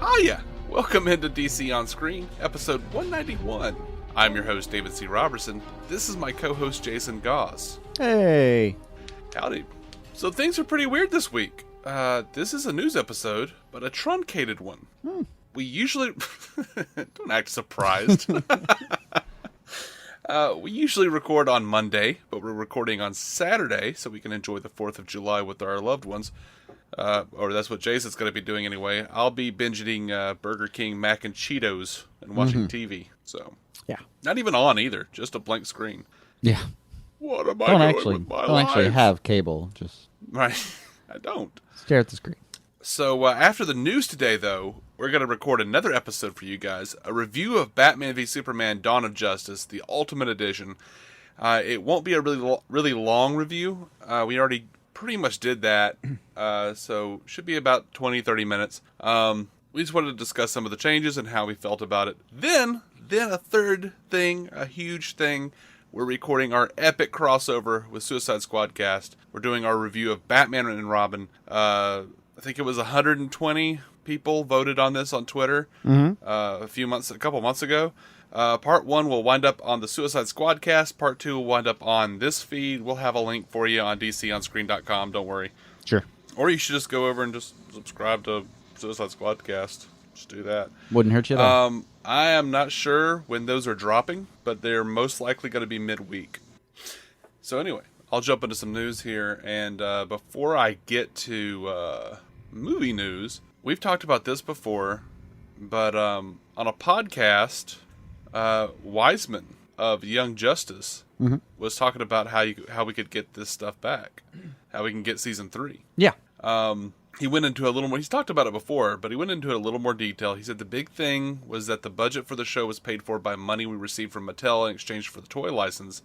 Hiya! Welcome into DC On Screen, episode 191. I'm your host, David C. Robertson. This is my co-host, Jason Goss. Hey! Howdy. So things are pretty weird this week. This is a news episode, but a truncated one. We usually... Don't act surprised. We usually record on Monday, but we're recording on Saturday so we can enjoy the 4th of July with our loved ones. Or that's what Jason's going to be doing anyway. I'll be binge eating Burger King mac and Cheetos and watching TV. So Yeah. not even on either, just a blank screen. Yeah. What am I doing with my Don't life? actually have cable. Just Right, I don't. stare at the screen. So after the news today, though, we're going to record another episode for you guys. A review of Batman v Superman Dawn of Justice, the Ultimate Edition. It won't be a really long review. We already pretty much did that. So should be about 20-30 minutes. We just wanted to discuss some of the changes and how we felt about it. Then a third thing, a huge thing. We're recording our epic crossover with Suicide Squad cast. We're doing our review of Batman and Robin. I think it was 120 people voted on this on Twitter a couple months ago. Part 1 will wind up on the Suicide Squad cast. Part 2 will wind up on this feed. We'll have a link for you on dconscreen.com. Don't worry. Sure. Or you should just go over and just subscribe to Suicide Squad cast. Just do that. Wouldn't hurt you though. I am not sure when those are dropping, but they're most likely going to be midweek. So anyway, I'll jump into some news here. And before I get to movie news, we've talked about this before, but on a podcast, Wiseman of Young Justice was talking about how we could get this stuff back, how we can get season 3. Yeah. He went into a little more, he's talked about it before, but he went into a little more detail. He said the big thing was that the budget for the show was paid for by money we received from Mattel in exchange for the toy license.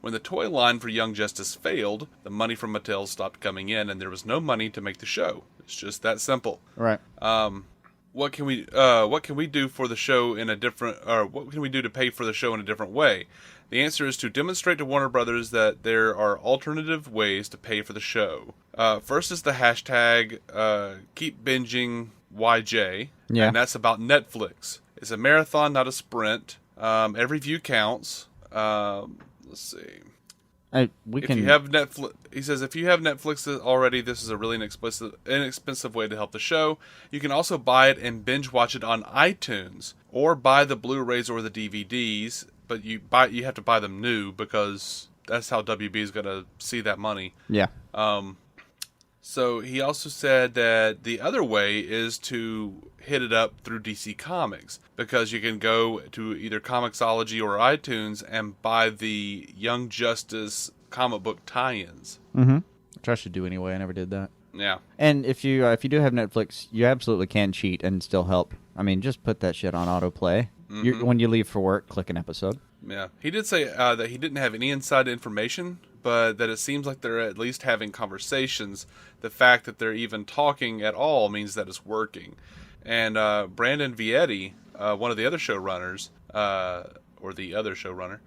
When the toy line for Young Justice failed, the money from Mattel stopped coming in, and there was no money to make the show. It's just that simple. Right. What can we do for the show in a different, or what can we do to pay for the show in a different way? The answer is to demonstrate to Warner Brothers that there are alternative ways to pay for the show. First is the hashtag keep binging YJ, and that's about Netflix. It's a marathon, not a sprint. Every view counts. Let's see. If you have Netflix, he says, if you have Netflix already, this is a really inexpensive way to help the show. You can also buy it and binge watch it on iTunes, or buy the Blu-rays or the DVDs. But you have to buy them new because that's how WB is going to see that money. Yeah. So he also said that the other way is to hit it up through DC Comics, because you can go to either Comixology or iTunes and buy the Young Justice comic book tie-ins. Which I should do anyway. I never did that. Yeah. And if you do have Netflix, you absolutely can cheat and still help. I mean, just put that shit on autoplay. When you leave for work, click an episode. Yeah. He did say that he didn't have any inside information, but that it seems like they're at least having conversations. The fact that they're even talking at all means that it's working. And Brandon Vietti, one of the other showrunners, or the other showrunner,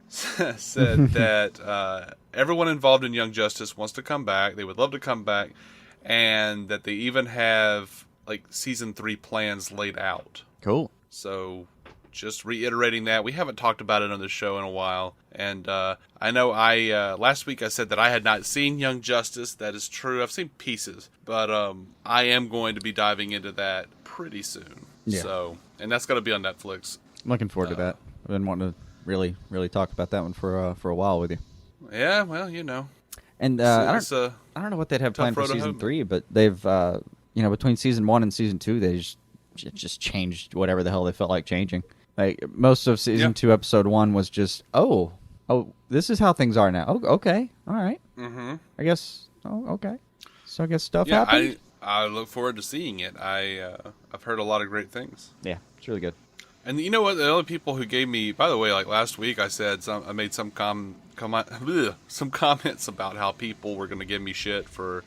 said that everyone involved in Young Justice wants to come back. They would love to come back. And that they even have like season 3 plans laid out. Cool. So just reiterating that. We haven't talked about it on the show in a while. And I know last week I said that I had not seen Young Justice. That is true. I've seen pieces. But I am going to be diving into that pretty soon. Yeah. So, and that's going to be on Netflix. I'm looking forward to that. I've been wanting to really, really talk about that one for a while with you. Yeah, well, you know. And I don't know what they'd have planned for season 3, but they've, between season 1 and season 2, they just changed whatever the hell they felt like changing. Like, most of season 2, episode 1 was just, oh, this is how things are now. Oh, okay, all right. I guess, okay. So I guess stuff happened? I look forward to seeing it. I've heard a lot of great things. Yeah, it's really good. And you know what? The only people who gave me, by the way, like last week, I made some comments about how people were going to give me shit for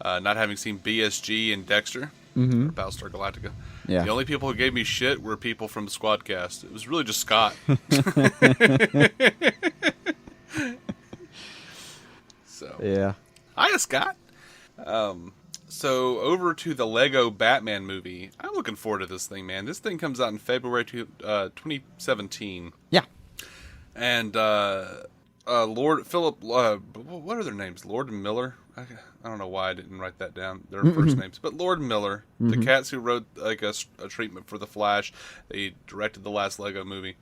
not having seen BSG and Dexter, or Battlestar Galactica. Yeah. The only people who gave me shit were people from the Squadcast. It was really just Scott. So yeah. Hiya, Scott. So over to the Lego Batman movie. I'm looking forward to this thing, man. This thing comes out in February 2017. Yeah. And Lord Philip, what are their names? Lord and Miller. I don't know why I didn't write that down. Their first names, but Lord and Miller, the cats who wrote like a treatment for the Flash. They directed the last Lego movie.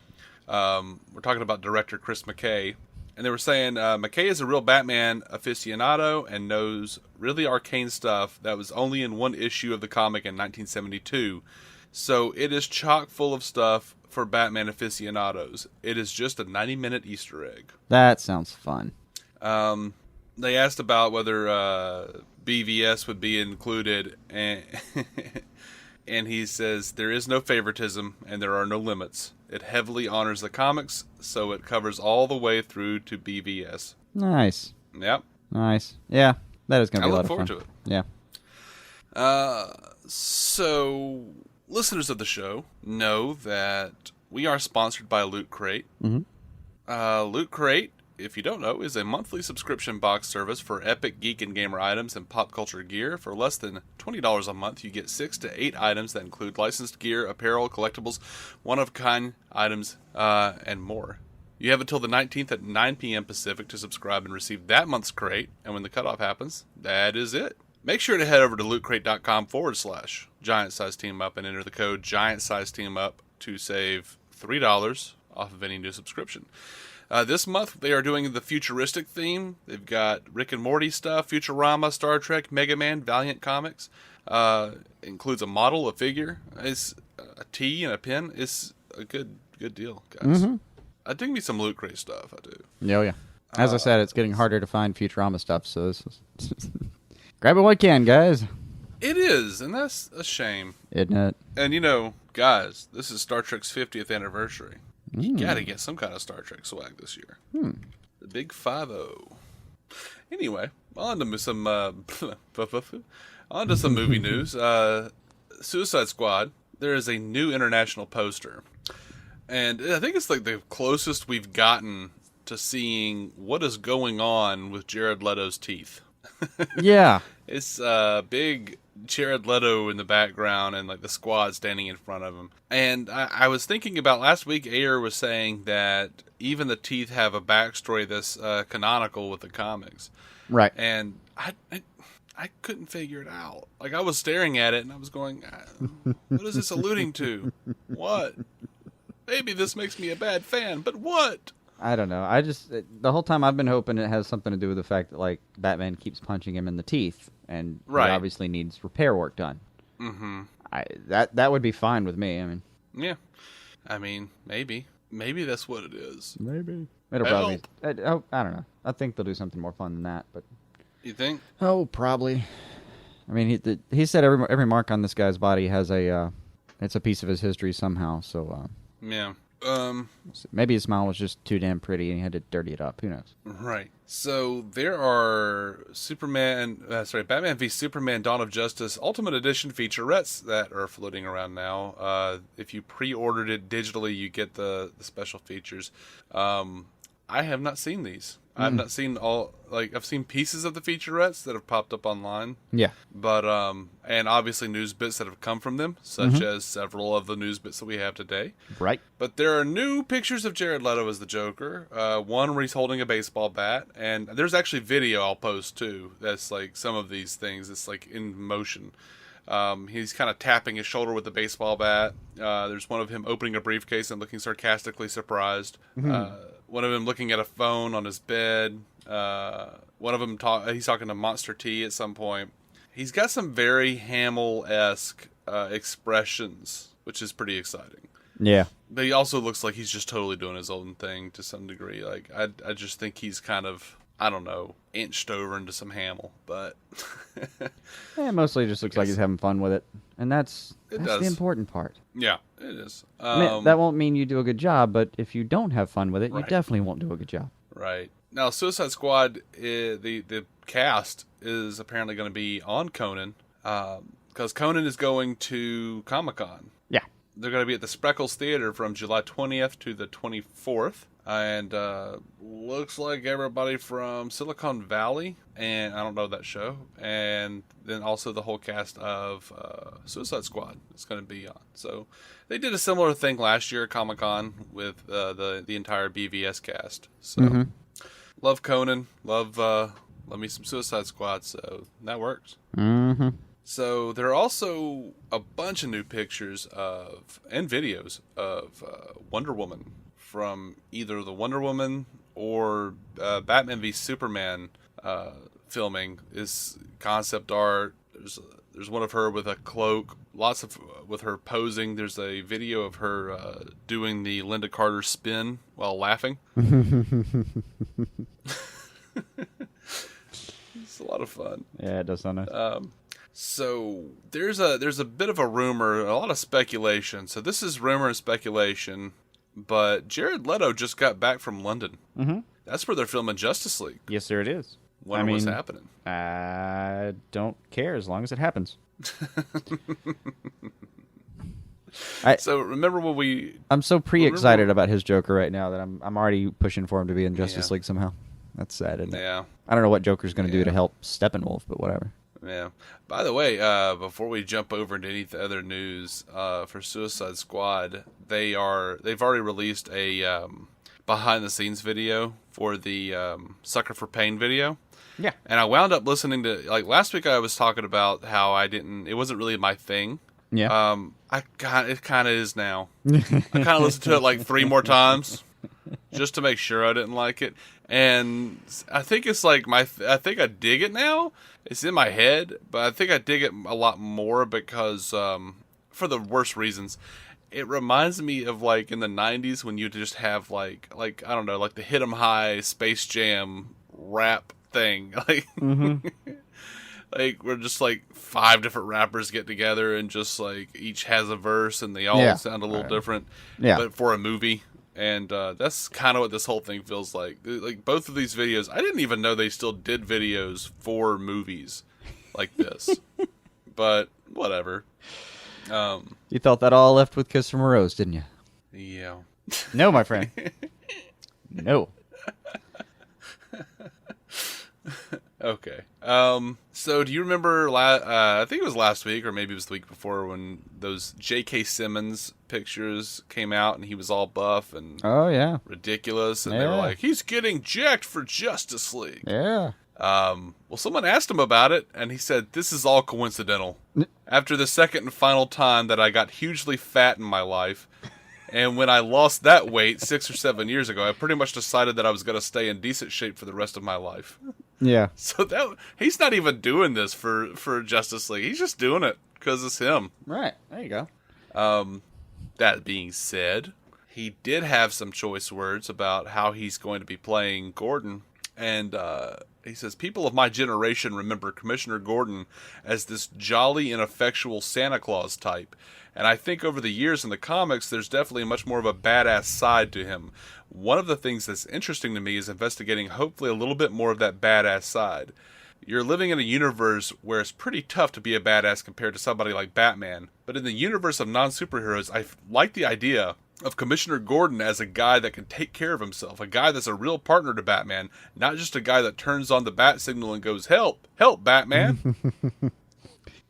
We're talking about director Chris McKay. And they were saying McKay is a real Batman aficionado and knows really arcane stuff that was only in one issue of the comic in 1972. So it is chock full of stuff for Batman aficionados. It is just a 90-minute Easter egg. That sounds fun. They asked about whether BVS would be included, and and he says there is no favoritism and there are no limits. It heavily honors the comics, so it covers all the way through to BVS. Nice. Yep. Nice. Yeah, that is going to be a lot of fun. I look forward to it. Yeah. So, listeners of the show know that we are sponsored by Loot Crate. Loot Crate, if you don't know, is a monthly subscription box service for epic geek and gamer items and pop culture gear. For less than $20 a month, you get 6 to 8 items that include licensed gear, apparel, collectibles, one-of-a-kind items, and more. You have until the 19th at 9 p.m. Pacific to subscribe and receive that month's crate, and when the cutoff happens, that is it. Make sure to head over to lootcrate.com/Giant Size Team Up and enter the code Giant Size Team Up to save $3 off of any new subscription. This month, they are doing the futuristic theme. They've got Rick and Morty stuff, Futurama, Star Trek, Mega Man, Valiant Comics. Includes a model, a figure, it's a tee, and a pin. It's a good deal, guys. I dig me some Loot Crate stuff, I do. Yeah. As I said, it's getting harder to find Futurama stuff, so this is grab it while you can, guys. It is, and that's a shame. Isn't it? And, guys, this is Star Trek's 50th anniversary. You gotta get some kind of Star Trek swag this year. The Big 5-0. Anyway, on to some movie news. Suicide Squad. There is a new international poster, and I think it's like the closest we've gotten to seeing what is going on with Jared Leto's teeth. Yeah, it's big Jared Leto in the background and like the squad standing in front of him. And I was thinking about last week, Ayer was saying that even the teeth have a backstory that's canonical with the comics. Right. And I couldn't figure it out. Like, I was staring at it and I was going, what is this alluding to? What? Maybe this makes me a bad fan, but what? I don't know. The whole time I've been hoping it has something to do with the fact that, like, Batman keeps punching him in the teeth, and he obviously needs repair work done. Mm-hmm. That would be fine with me. I mean, yeah. I mean, maybe that's what it is. Maybe it'll probably. I don't know. I think they'll do something more fun than that. But you think? Oh, probably. I mean, he said every mark on this guy's body has it's a piece of his history somehow. So yeah. Maybe his smile was just too damn pretty and he had to dirty it up. Who knows? Right. So there are Batman v Superman Dawn of Justice Ultimate Edition featurettes that are floating around now. If you pre-ordered it digitally, you get the special features. I have not seen these. I've not seen I've seen pieces of the featurettes that have popped up online. Yeah. But, and obviously news bits that have come from them, such as several of the news bits that we have today. Right. But there are new pictures of Jared Leto as the Joker. One where he's holding a baseball bat, and there's actually video I'll post too. That's like some of these things. It's like in motion. He's kind of tapping his shoulder with the baseball bat. There's one of him opening a briefcase and looking sarcastically surprised. One of them looking at a phone on his bed. One of them he's talking to Monster T at some point. He's got some very Hamill-esque expressions, which is pretty exciting. Yeah. But he also looks like he's just totally doing his own thing to some degree. Like I just think he's kind of, I don't know, inched over into some Hamill, but it mostly just looks like he's having fun with it, and that's the important part. Yeah, it is. I mean, that won't mean you do a good job, but if you don't have fun with it, you definitely won't do a good job. Right. Now, Suicide Squad, the cast is apparently going to be on Conan, because Conan is going to Comic-Con. Yeah. They're going to be at the Spreckles Theater from July 20th to the 24th. And looks like everybody from Silicon Valley, and I don't know that show, and then also the whole cast of Suicide Squad is going to be on. So they did a similar thing last year at Comic-Con with the entire BVS cast. So love Conan, love me some Suicide Squad, so that works. Mm-hmm. So there are also a bunch of new pictures and videos of Wonder Woman from either the Wonder Woman or Batman v Superman filming. Is concept art. There's one of her with a cloak, lots of with her posing. There's a video of her doing the Linda Carter spin while laughing. It's a lot of fun. Yeah, it does sound nice. So there's a bit of a rumor, a lot of speculation. So this is rumor and speculation, but Jared Leto just got back from London. Mm-hmm. That's where they're filming Justice League. Yes, sir, it is. Wonder what's happening. I don't care as long as it happens. So remember when I'm so excited about his Joker right now that I'm already pushing for him to be in Justice League somehow. That's sad, isn't it? Yeah. I don't know what Joker's going to do to help Steppenwolf, but whatever. Yeah. By the way, before we jump over into any other news for Suicide Squad, they've already released a behind the scenes video for the Sucker for Pain video. Yeah. And I wound up listening to, like, last week I was talking about how it wasn't really my thing. Yeah. It kind of is now. I kind of listened to it like 3 more times just to make sure I didn't like it. And I think it's like I think I dig it now. It's in my head, but I think I dig it a lot more because, for the worst reasons, it reminds me of like in the 90s when you just have like I don't know, like the Hit 'em High Space Jam rap thing. Like, like we're just like 5 different rappers get together and just like each has a verse and they all sound a little different. Yeah. But for a movie. And that's kind of what this whole thing feels like. Like both of these videos, I didn't even know they still did videos for movies like this. But whatever. You thought that all left with Kiss from a Rose, didn't you? Yeah. No, my friend. No. Okay. So do you remember, I think it was last week or maybe it was the week before when those J.K. Simmons pictures came out and he was all buff and ridiculous and they were like, he's getting jacked for Justice League. Yeah. Well, someone asked him about it and he said, this is all coincidental. After the second and final time that I got hugely fat in my life, and when I lost that weight 6 or 7 years ago, I pretty much decided that I was going to stay in decent shape for the rest of my life. Yeah. So he's not even doing this for Justice League. He's just doing it because it's him. Right. There you go. That being said, he did have some choice words about how he's going to be playing Gordon. And he says, people of my generation remember Commissioner Gordon as this jolly, ineffectual Santa Claus type. And I think over the years in the comics, there's definitely much more of a badass side to him. One of the things that's interesting to me is investigating hopefully a little bit more of that badass side. You're living in a universe where it's pretty tough to be a badass compared to somebody like Batman. But in the universe of non-superheroes, I like the idea of Commissioner Gordon as a guy that can take care of himself. A guy that's a real partner to Batman. Not just a guy that turns on the bat signal and goes, help, help, Batman. Yeah,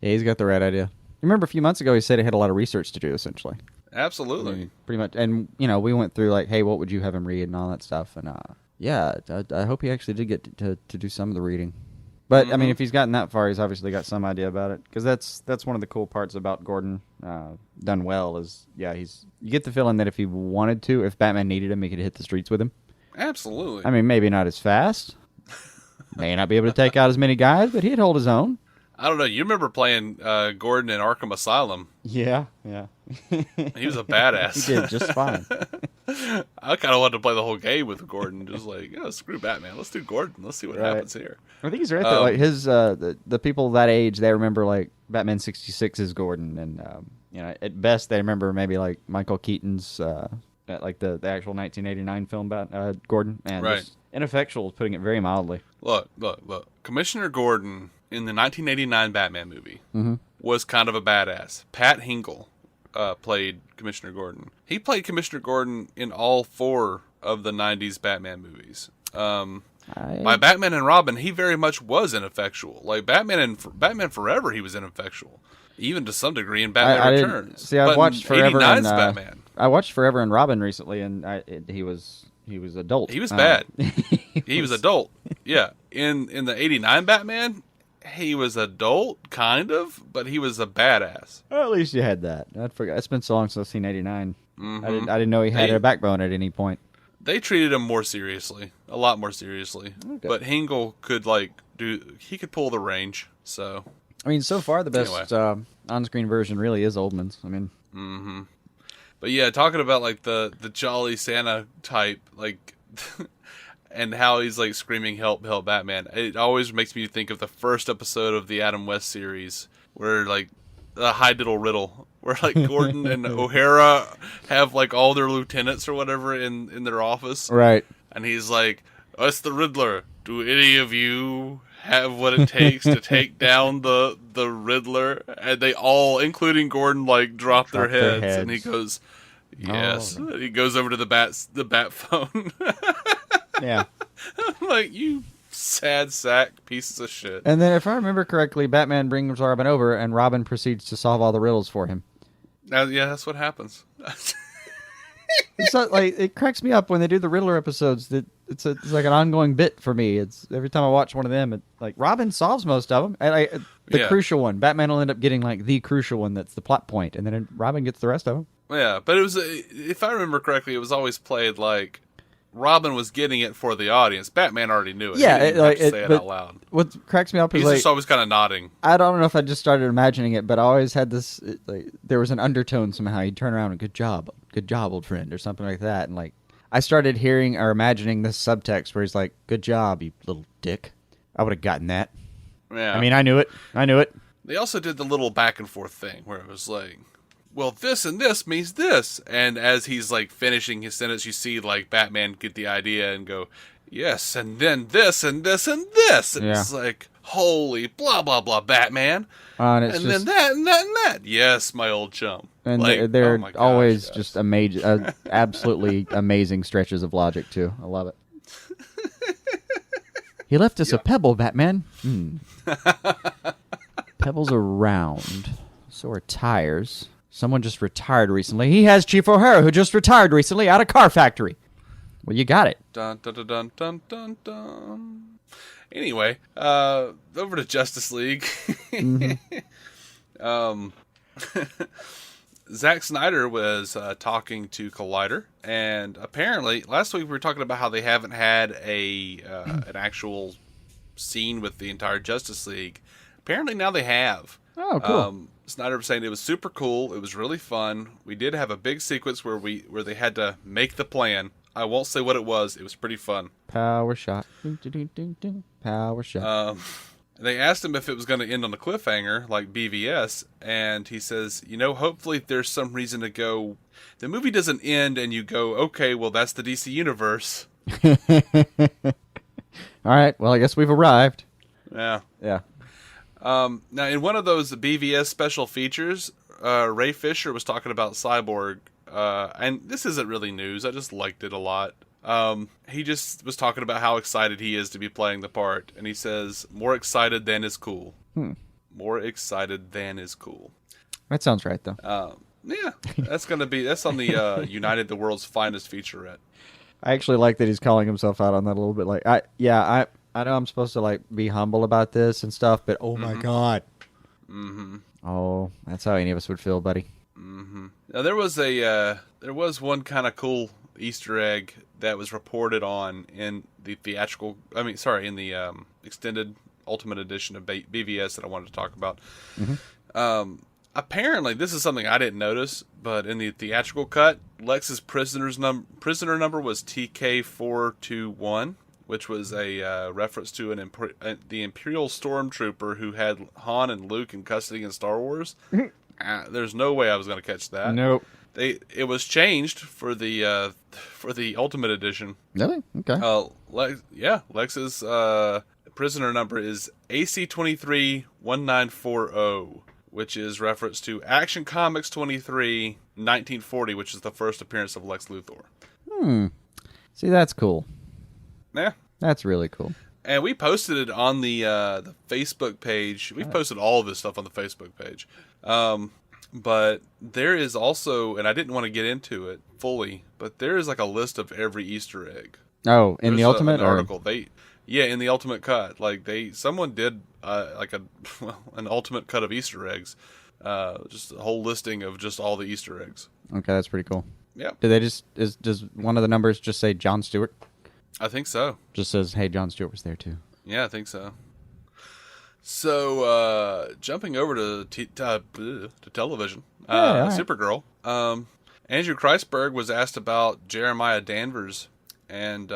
he's got the right idea. Remember a few months ago he said he had a lot of research to do, essentially. Absolutely. I mean, pretty much. And, we went through, like, hey, what would you have him read and all that stuff. And, I hope he actually did get to do some of the reading. But, I mean, if he's gotten that far, he's obviously got some idea about it. Because that's one of the cool parts about Gordon done well is, you get the feeling that if he wanted to, if Batman needed him, he could hit the streets with him. Absolutely. I mean, maybe not as fast. May not be able to take out as many guys, but he'd hold his own. I don't know. You remember playing Gordon in Arkham Asylum? Yeah. He was a badass. He did just fine. I kind of wanted to play the whole game with Gordon. Just like, screw Batman. Let's do Gordon. Let's see what happens here. I think he's right there. Like his, the people that age, they remember like Batman 66 is Gordon, and at best they remember maybe like Michael Keaton's, like the actual 1989 film about Gordon, and just ineffectual, putting it very mildly. Look. Commissioner Gordon in the 1989 Batman movie was kind of a badass. Pat Hingle played Commissioner Gordon. He played Commissioner Gordon in all 4 of the 90s Batman movies. By Batman and Robin, he very much was ineffectual. Like Batman Forever, he was ineffectual, even to some degree in Batman Returns. See, I watched Forever and Batman. I watched Forever and Robin recently, and he was adult. He was bad. He was adult. Yeah, in the '89 Batman, he was adult, kind of, but he was a badass. Well, at least you had that. I forgot. It's been so long since I've seen '89. I didn't know he had a backbone at any point. They treated him more seriously, a lot more seriously. Okay. But Hingle could he could pull the range. So I mean, so far the best on-screen version really is Oldman's. I mean, But yeah, talking about like the Jolly Santa type, like, and how he's like screaming "Help, help, Batman!" It always makes me think of the first episode of the Adam West series, where like the High Diddle Riddle, where like Gordon and O'Hara have like all their lieutenants or whatever in their office, right? And he's like, "Us the Riddler. Do any of you have what it takes to take down the Riddler?" And they all, including Gordon, like drop their heads. And he goes, "Yes." Oh. He goes over to the bat phone. Yeah. I'm like, you sad sack pieces of shit. And then, if I remember correctly, Batman brings Robin over, and Robin proceeds to solve all the riddles for him. Yeah, that's what happens. It's not, like, it cracks me up when they do the Riddler episodes. That it's like an ongoing bit for me. It's every time I watch one of them, like Robin solves most of them. And the crucial one, Batman will end up getting like the crucial one that's the plot point, and then Robin gets the rest of them. Yeah, but it was, if I remember correctly, it was always played like Robin was getting it for the audience. Batman already knew it. Yeah, he didn't have to say it out loud. What cracks me up is he's just always kind of nodding. I don't know if I just started imagining it, but I always had this. There was an undertone somehow. He'd turn around and good job, old friend, or something like that. And like I started hearing or imagining this subtext where he's like, "Good job, you little dick." I would have gotten that. Yeah, I mean, I knew it. They also did the little back and forth thing where it was like, well, this and this means this. And as he's like finishing his sentence, you see like Batman get the idea and go, yes, and then this and this and this. And it's like, holy blah, blah, blah, Batman. And then that and that and that. Yes, my old chum. And like, they're always just amazing, absolutely amazing stretches of logic, too. I love it. He left us a pebble, Batman. Pebbles are round. So are tires. Someone just retired recently. He has Chief O'Hara, who just retired recently out of Car Factory. Well, you got it. Dun, dun, dun, dun, dun, dun, dun. Anyway, over to Justice League. Zack Snyder was talking to Collider, and apparently, last week we were talking about how they haven't had an actual scene with the entire Justice League. Apparently now they have. Oh, cool. Snyder was saying it was super cool. It was really fun. We did have a big sequence where they had to make the plan. I won't say what it was. It was pretty fun. Power shot. Power shot. They asked him if it was going to end on a cliffhanger like BVS, and he says, hopefully there's some reason to go. The movie doesn't end and you go, okay, well, that's the DC universe. All right. Well, I guess we've arrived. Yeah. Yeah. Now, in one of those BVS special features, Ray Fisher was talking about Cyborg, and this isn't really news. I just liked it a lot. He just was talking about how excited he is to be playing the part, and he says, more excited than is cool. More excited than is cool. That sounds right, though. Yeah, that's on the United the World's Finest featurette. I actually like that he's calling himself out on that a little bit. Like, I know I'm supposed to like be humble about this and stuff, but oh my god. Oh, that's how any of us would feel, buddy. Now there was one kind of cool Easter egg that was reported on in the in the extended Ultimate Edition of BVS that I wanted to talk about. Apparently, this is something I didn't notice, but in the theatrical cut, Lex's prisoner number was TK421. Which was a reference to the Imperial Stormtrooper who had Han and Luke in custody in Star Wars. There's no way I was going to catch that. Nope. It was changed for the Ultimate Edition. Really? Okay. Lex's prisoner number is AC231940, which is reference to Action Comics 23 1940, which is the first appearance of Lex Luthor. See, that's cool. Yeah. That's really cool. And we posted it on the Facebook page. We've posted all of this stuff on the Facebook page. But there is also, and I didn't want to get into it fully, but there is like a list of every Easter egg. Oh, in the Ultimate an article. In the Ultimate Cut. Like someone did an Ultimate Cut of Easter eggs. Just a whole listing of just all the Easter eggs. Okay, that's pretty cool. Yeah. Do they does one of the numbers just say Jon Stewart? I think so. Just says, hey, Jon Stewart was there too. Yeah, I think so. So, jumping over to television, right. Supergirl. Andrew Kreisberg was asked about Jeremiah Danvers, and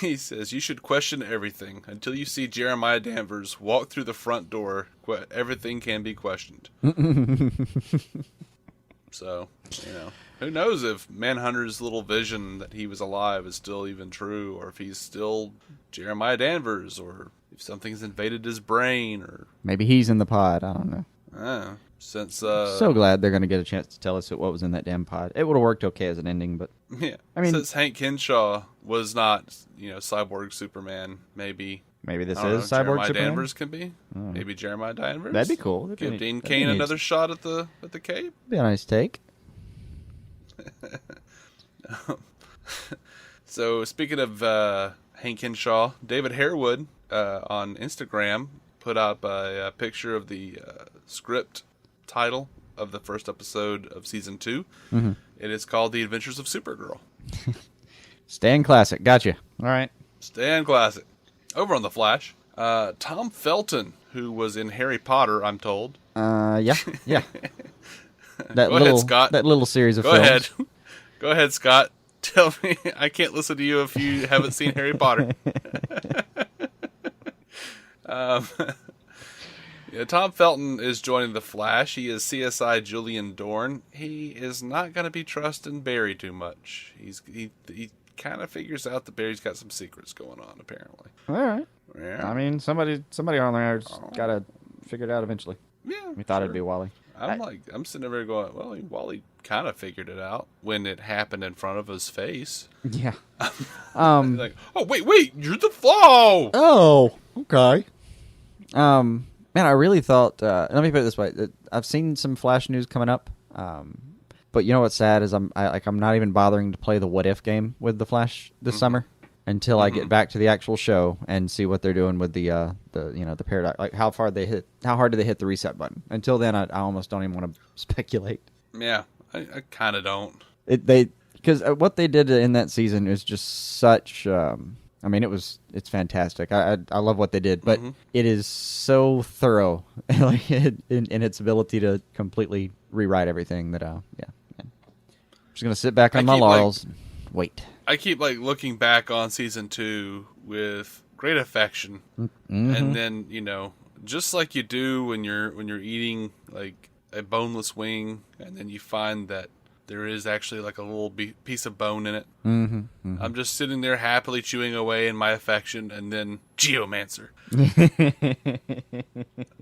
he says, you should question everything. Until you see Jeremiah Danvers walk through the front door, everything can be questioned. So, who knows if Manhunter's little vision that he was alive is still even true, or if he's still Jeremiah Danvers, or if something's invaded his brain, or maybe he's in the pod. I don't know. So glad they're going to get a chance to tell us what was in that damn pod. It would have worked okay as an ending, but yeah. I mean, since Hank Henshaw was not, Cyborg Superman, maybe this is Cyborg Jeremiah Superman. Danvers can be. Maybe Jeremiah Danvers. That'd be cool. Give Dean Cain another shot at the cape. Be a nice take. So speaking of Hank Henshaw, David Harewood on Instagram put up a picture of the script title of the first episode of season 2. Mm-hmm. It is called The Adventures of Supergirl. Staying classic. Gotcha. All right. Staying classic. Over on The Flash, Tom Felton, who was in Harry Potter, I'm told. Yeah. Go ahead, Scott. That little series of Go films. ahead. Go ahead, Scott. Tell me. I can't listen to you if you haven't seen Harry Potter. Tom Felton is joining The Flash. He is CSI Julian Dorn. He is not going to be trusting Barry too much. He kind of figures out that Barry's got some secrets going on, apparently. All right. Yeah. I mean, somebody on there's got to figure it out eventually. Yeah. We thought it'd be Wally. I'm sitting there going, well, Wally kind of figured it out when it happened in front of his face. Yeah. Like, oh, wait, you're the Flaw! Oh, okay. Man, I really thought, let me put it this way. I've seen some Flash news coming up. But you know what's sad is I'm not even bothering to play the What If game with the Flash this summer until I get back to the actual show and see what they're doing with the paradox. Like how hard do they hit the reset button? Until then, I almost don't even want to speculate. Yeah, I kind of don't. Because what they did in that season is just such. I mean, it's fantastic. I love what they did, but it is so thorough, like in its ability to completely rewrite everything. That I'm just gonna sit back on my laurels and wait. I keep looking back on season 2 with great affection, and then just like you do when you're eating like a boneless wing, and then you find that there is actually like a little piece of bone in it. I'm just sitting there happily chewing away in my affection, and then Geomancer. I'm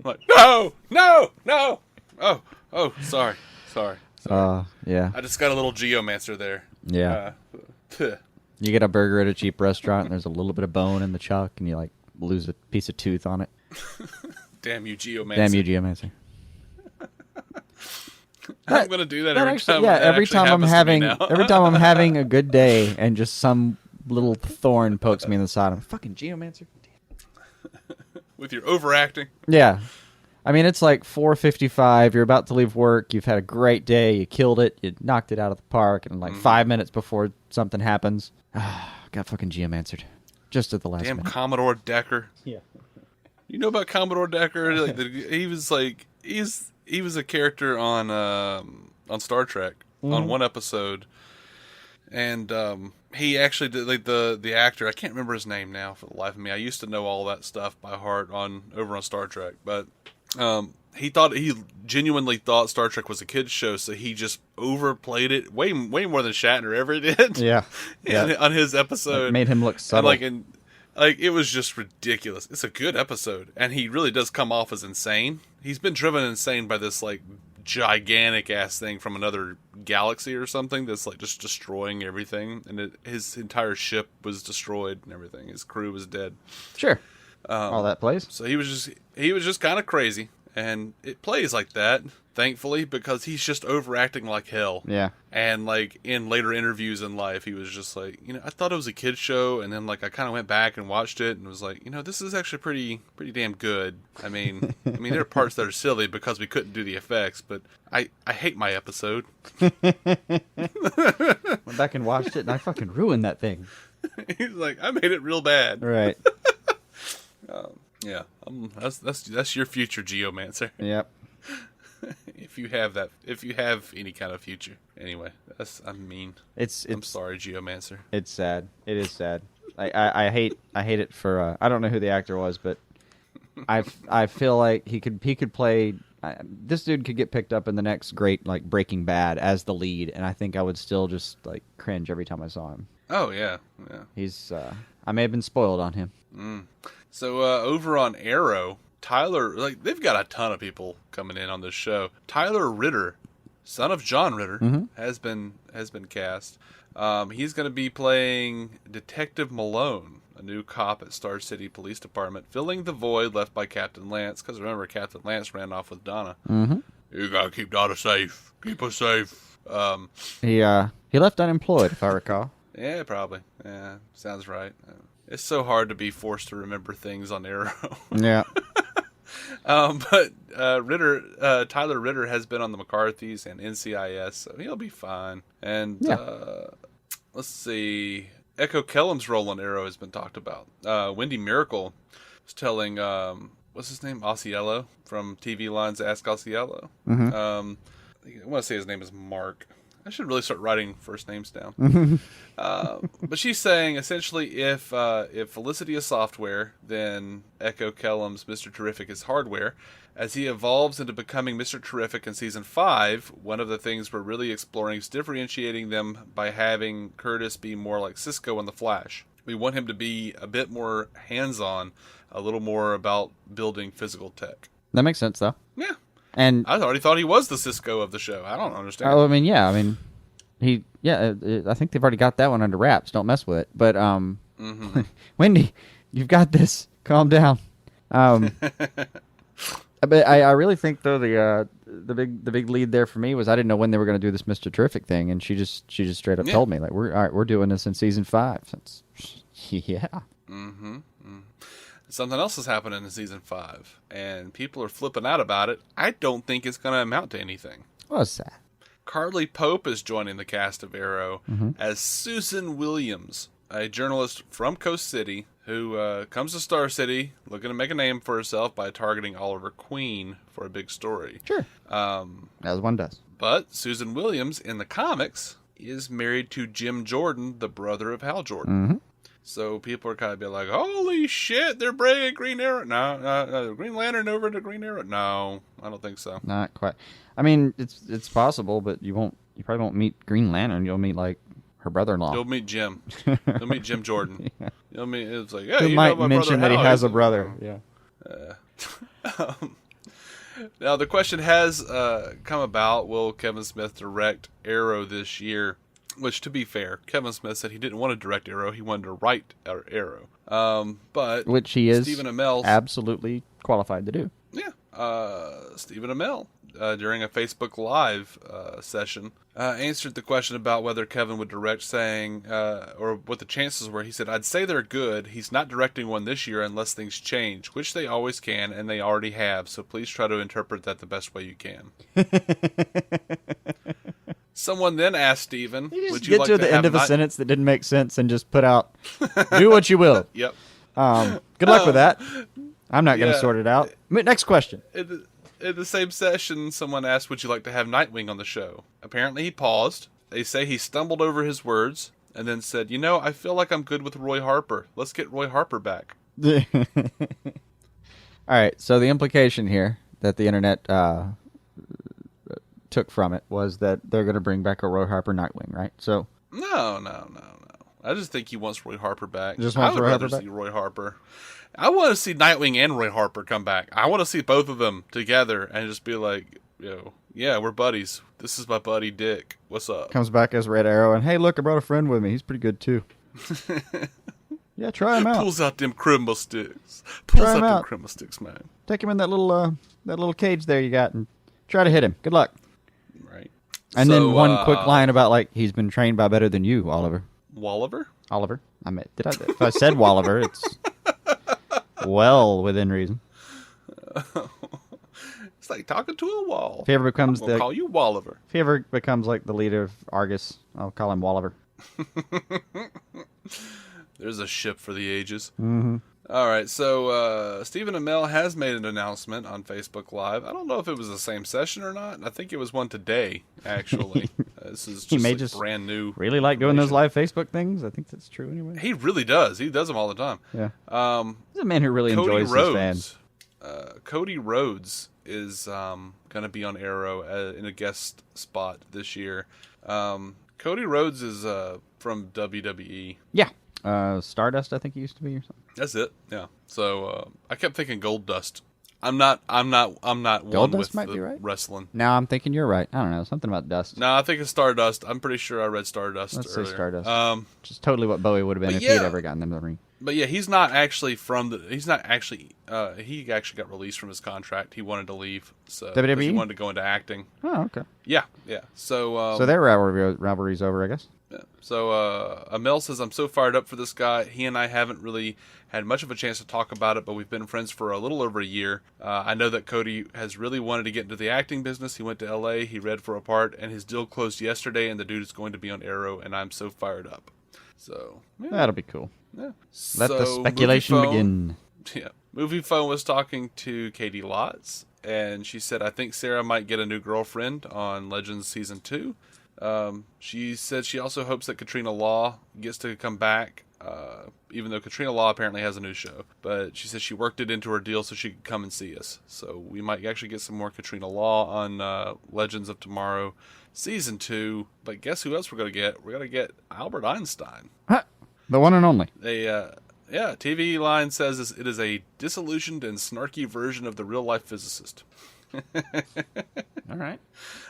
like, no. Oh, sorry. Yeah. I just got a little Geomancer there. Yeah. You get a burger at a cheap restaurant, and there's a little bit of bone in the chuck, and you lose a piece of tooth on it. Damn you, Geomancer. I'm gonna do that every time. Yeah, every time I'm having a good day, and just some little thorn pokes me in the side. I'm fucking Geomancer. With your overacting. Yeah, I mean it's like 4:55. You're about to leave work. You've had a great day. You killed it. You knocked it out of the park, and 5 minutes before something happens, got fucking Geomancered. Just at the last minute. Damn Commodore Decker. Yeah. You know about Commodore Decker? He was a character on Star Trek on one episode, and he actually did the actor. I can't remember his name now for the life of me. I used to know all that stuff by heart over on Star Trek, but he genuinely thought Star Trek was a kids show, so he just overplayed it way more than Shatner ever did. Yeah, on his episode, it made him look subtle. It was just ridiculous. It's a good episode, and he really does come off as insane. He's been driven insane by this gigantic ass thing from another galaxy or something that's like just destroying everything, and his entire ship was destroyed and everything. His crew was dead. Sure. All that plays. So he was just kind of crazy, and it plays like that, thankfully, because he's just overacting like hell. Yeah. And like in later interviews in life, he was just like, I thought it was a kid's show, and then like I kind of went back and watched it and was like, this is actually pretty damn good. I mean, there are parts that are silly because we couldn't do the effects, but I hate my episode. Went back and watched it, and I fucking ruined that thing. He's like, I made it real bad. Right. Yeah, that's your future, Geomancer. Yep. If you have any kind of future. Anyway, I'm sorry, Geomancer. It's sad. It is sad. I hate it for I don't know who the actor was, but I feel like he could play. This dude could get picked up in the next great like Breaking Bad as the lead, and I think I would still just like cringe every time I saw him. Oh yeah. He's I may have been spoiled on him. So over on Arrow, Tyler, like they've got a ton of people coming in on this show. Tyler Ritter, son of John Ritter, has been cast. He's going to be playing Detective Malone, a new cop at Star City Police Department, filling the void left by Captain Lance. Because remember, Captain Lance ran off with Donna. Mm-hmm. You gotta keep Donna safe. Keep her safe. He left unemployed, if I recall. Yeah, probably. Yeah, sounds right. It's so hard to be forced to remember things on Arrow. Yeah. But Tyler Ritter has been on the McCarthys and NCIS, so he'll be fine. And let's see, Echo Kellum's role on Arrow has been talked about. Wendy Miracle was telling what's his name, Osceola from TV Line's Ask Osceola. I want to say his name is Mark. I should really start writing first names down. But she's saying essentially if Felicity is software, then Echo Kellum's Mr. Terrific is hardware. As he evolves into becoming Mr. Terrific in season 5, one of the things we're really exploring is differentiating them by having Curtis be more like Cisco in The Flash. We want him to be a bit more hands-on, a little more about building physical tech. That makes sense, though. Yeah. And I already thought he was the Cisco of the show. I don't understand. Oh, I mean, I think they've already got that one under wraps. Don't mess with it. But Wendy, you've got this. Calm down. But I really think though the big lead there for me was I didn't know when they were going to do this Mr. Terrific thing, and she just straight up told me like we're doing this in season 5. Yeah. Something else is happening in season 5, and people are flipping out about it. I don't think it's going to amount to anything. What's that? Carly Pope is joining the cast of Arrow as Susan Williams, a journalist from Coast City who comes to Star City looking to make a name for herself by targeting Oliver Queen for a big story. Sure. As one does. But Susan Williams, in the comics, is married to Jim Jordan, the brother of Hal Jordan. So people are kind of be like, holy shit, they're bringing Green Arrow. No, Green Lantern over to Green Arrow. No, I don't think so. Not quite. I mean, it's possible, but you probably won't meet Green Lantern. You'll meet like her brother-in-law. You'll meet Jim. You'll meet Jim Jordan. Yeah. You'll meet. It's like, yeah, you might mention that he has a brother. Yeah. Now the question has come about: will Kevin Smith direct Arrow this year? Which, to be fair, Kevin Smith said he didn't want to direct Arrow; he wanted to write Arrow. But which he is Stephen Amell absolutely qualified to do. Yeah, Stephen Amell during a Facebook Live session answered the question about whether Kevin would direct, saying or what the chances were. He said, "I'd say they're good. He's not directing one this year unless things change, which they always can, and they already have. So please try to interpret that the best way you can." Someone then asked Stephen, would you like to the end of a sentence that didn't make sense and just put out, do what you will. Yep. Good luck with that. I'm not going to sort it out. Next question. In the same session, someone asked, would you like to have Nightwing on the show? Apparently he paused. They say he stumbled over his words and then said, I feel like I'm good with Roy Harper. Let's get Roy Harper back. All right. So the implication here that the internet took from it was that they're going to bring back a Roy Harper Nightwing, right? So No. I just think he wants Roy Harper back. Just wants I would Roy rather Harper see Roy Harper. I want to see Nightwing and Roy Harper come back. I want to see both of them together and just be like, yeah, we're buddies. This is my buddy Dick. What's up? Comes back as Red Arrow, and hey, look, I brought a friend with me. He's pretty good too. Yeah, try him out. Pulls out them criminal sticks. Pulls out them criminal sticks, man. Take him in that little cage there you got, and try to hit him. Good luck. Right. And then one quick line about like he's been trained by better than you, Oliver. Oliver? I mean, if I said Walliver, it's well within reason. It's like talking to a wall. If he ever becomes I'll call you Walliver. If he ever becomes like the leader of Argus, I'll call him Walliver. There's a ship for the ages. Mm-hmm. All right, so Stephen Amell has made an announcement on Facebook Live. I don't know if it was the same session or not. I think it was one today, actually. This is just brand new. Really like doing those live Facebook things. I think that's true anyway. He really does. He does them all the time. Yeah. He's a man who really enjoys his fans. Cody Rhodes is going to be on Arrow in a guest spot this year. Cody Rhodes is from WWE. Yeah. Stardust, I think he used to be, or something. That's it. Yeah. So I kept thinking Gold Dust. I'm not Gold one Dust with might the be right. wrestling. No, I'm thinking you're right. I don't know, something about dust. No, I think it's Stardust. I'm pretty sure I read Stardust Let's earlier. say Stardust. Which is totally what Bowie would have been if he'd ever gotten in the ring. But yeah, he's not actually from the. He's not actually. He actually got released from his contract. He wanted to leave. So WWE? He wanted to go into acting. Oh, okay. Yeah. So their rivalry's over, I guess. Yeah. So Amel says, I'm so fired up for this guy. He and I haven't really had much of a chance to talk about it, but we've been friends for a little over a year. I know that Cody has really wanted to get into the acting business. He went to LA, he read for a part, and his deal closed yesterday, and the dude is going to be on Arrow, and I'm so fired up. So yeah. That'll be cool. Yeah. Let the speculation begin. Yeah. Movie Phone was talking to Katie Lotz, and she said, I think Sarah might get a new girlfriend on Legends Season 2. She said she also hopes that Katrina Law gets to come back, even though Katrina Law apparently has a new show. But she said she worked it into her deal so she could come and see us. So we might actually get some more Katrina Law on Legends of Tomorrow Season 2. But guess who else we're going to get? We're going to get Albert Einstein. Huh. The one and only. TV line says it is a disillusioned and snarky version of the real-life physicist. All right.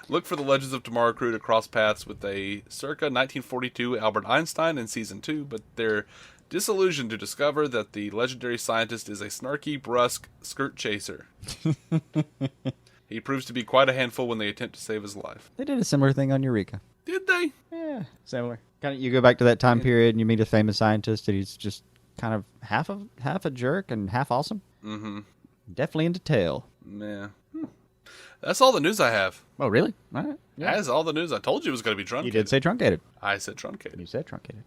Look for the Legends of Tomorrow crew to cross paths with a circa 1942 Albert Einstein in Season 2, but they're disillusioned to discover that the legendary scientist is a snarky, brusque skirt chaser. He proves to be quite a handful when they attempt to save his life. They did a similar thing on Eureka. Did they? Yeah, similar. Kind of, you go back to that time period and you meet a famous scientist and he's just kind of half a jerk and half awesome. Mm-hmm. Definitely into tail. Yeah. That's all the news I have. Oh, really? All right. Yeah. That's all the news. I told you it was going to be truncated. You did say truncated. I said truncated. You said truncated.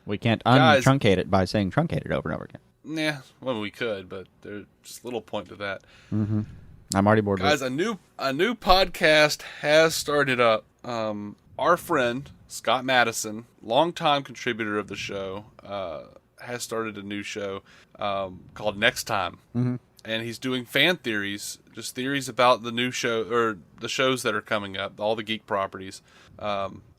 We can't untruncate it by saying truncated over and over again. Yeah, well, we could, but there's just little point to that. Mm-hmm. I'm already bored. Guys, a new podcast has started up. Our friend Scott Madison, longtime contributor of the show, has started a new show called Next Time. Mm-hmm. And he's doing fan theories, just theories about the new show or the shows that are coming up, all the geek properties.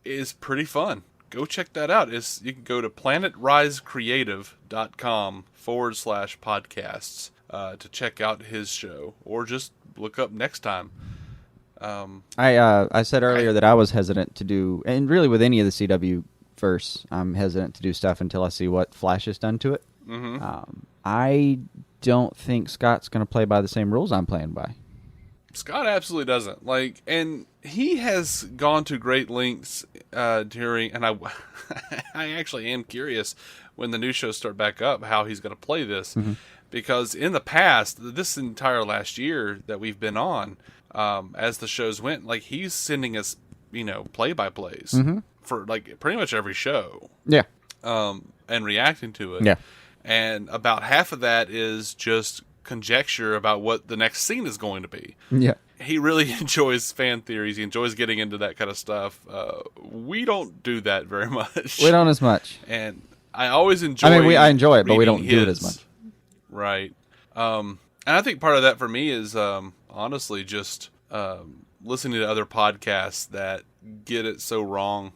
Is pretty fun. Go check that out. You can go to planetrisecreative.com/podcasts to check out his show, or just look up Next Time. I said earlier that I was hesitant to do, and really with any of the CW verse, I'm hesitant to do stuff until I see what Flash has done to it. Mm-hmm. I don't think Scott's going to play by the same rules I'm playing by. Scott absolutely doesn't. And he has gone to great lengths during, and I actually am curious when the new shows start back up how he's going to play this. Mm-hmm. Because in the past, this entire last year that we've been on, as the shows went, he's sending us, play-by-plays mm-hmm. for pretty much every show. Yeah. And reacting to it. Yeah. And about half of that is just conjecture about what the next scene is going to be. Yeah. He really enjoys fan theories. He enjoys getting into that kind of stuff. We don't do that very much. We don't as much. And I always enjoy I enjoy it, but we don't do it as much. Right. And I think part of that for me is honestly just listening to other podcasts that get it so wrong.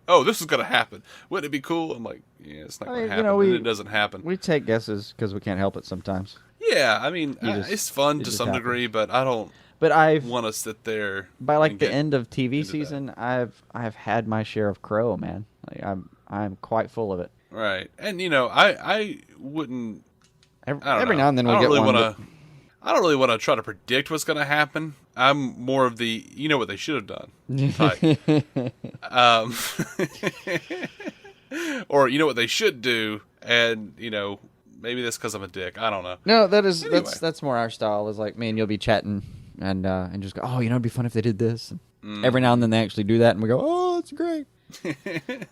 Oh, this is going to happen. Wouldn't it be cool? I'm like, yeah, it's not going to happen. And it doesn't happen. We take guesses because we can't help it sometimes. Yeah, it's fun to some degree, but I don't. But I've want to sit there by like the end of TV season. I've had my share of Crow, man. Like I'm quite full of it. Right, and I wouldn't. Every now and then we get one. I don't really want to try to predict what's going to happen. I'm more of the what they should have done type. Or what they should do, and maybe that's because I'm a dick. I don't know. No, that's more our style. Is like me and you'll be chatting and just go, oh, it'd be fun if they did this. And every now and then they actually do that, and we go, oh, it's great.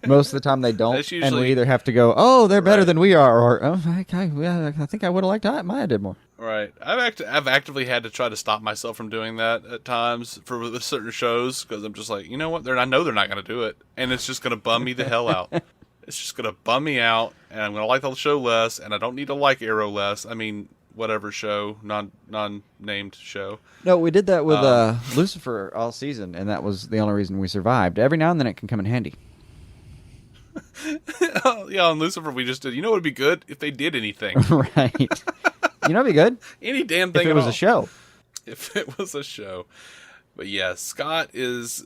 Most of the time they don't, usually, and we either have to go, oh, they're better than we are, or oh, I think I would have liked Maya did more. Right. I've actively had to try to stop myself from doing that at times for certain shows, because I'm just like, you know what? I know they're not going to do it, and it's just going to bum me the hell out. It's just going to bum me out, and I'm going to like the show less, and I don't need to like Arrow less. I mean, whatever show, non-named show. No, we did that with Lucifer all season, and that was the only reason we survived. Every now and then it can come in handy. Yeah, on Lucifer we just did. It would be good if they did anything. Right. It'd be good. Any damn thing. If it was a show. If it was a show. But yeah, Scott is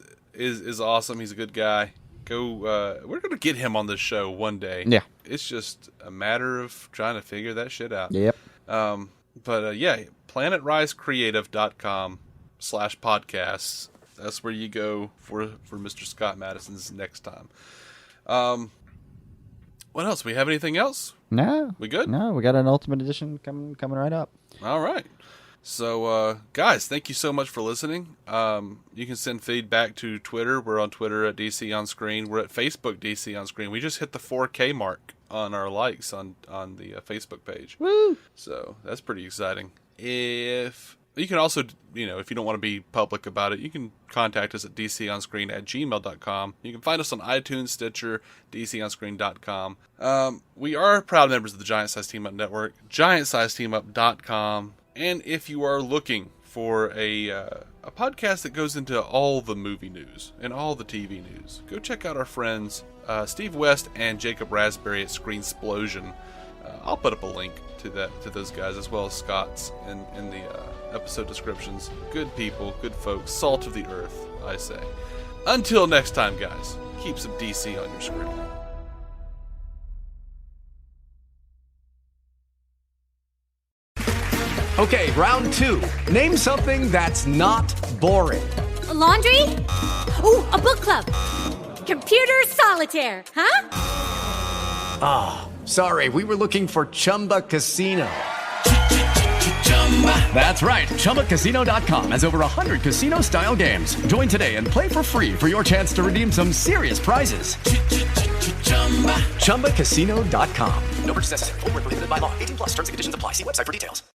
awesome. He's a good guy. We're gonna get him on this show one day. Yeah. It's just a matter of trying to figure that shit out. Yep. Yeah, planetrisecreative.com/podcasts. That's where you go for Mr. Scott Madison's next time. What else? We have anything else? No. We good? No, we got an Ultimate Edition coming right up. All right. So, guys, thank you so much for listening. You can send feedback to Twitter. We're on Twitter at DC On Screen. We're at Facebook DC On Screen. We just hit the 4K mark on our likes on the Facebook page. Woo! So that's pretty exciting. If you can also, if you don't want to be public about it, you can contact us at dconscreen@gmail.com. You can find us on iTunes, Stitcher, dconscreen.com. We are proud members of the Giant Size Team Up Network, giantsizeteamup.com. And if you are looking for a podcast that goes into all the movie news and all the TV news, go check out our friends Steve West and Jacob Raspberry at Screensplosion. I'll put up a link to those guys, as well as Scott's in the episode descriptions. Good people, good folks, salt of the earth, I say. Until next time, guys, keep some DC on your screen. Okay, round two. Name something that's not boring. A laundry? Ooh, a book club. Computer solitaire, huh? Ah, sorry, we were looking for Chumba Casino. That's right, ChumbaCasino.com has over 100 casino-style games. Join today and play for free for your chance to redeem some serious prizes. ChumbaCasino.com. No purchase necessary. Void where prohibited by law. 18+ terms and conditions apply. See website for details.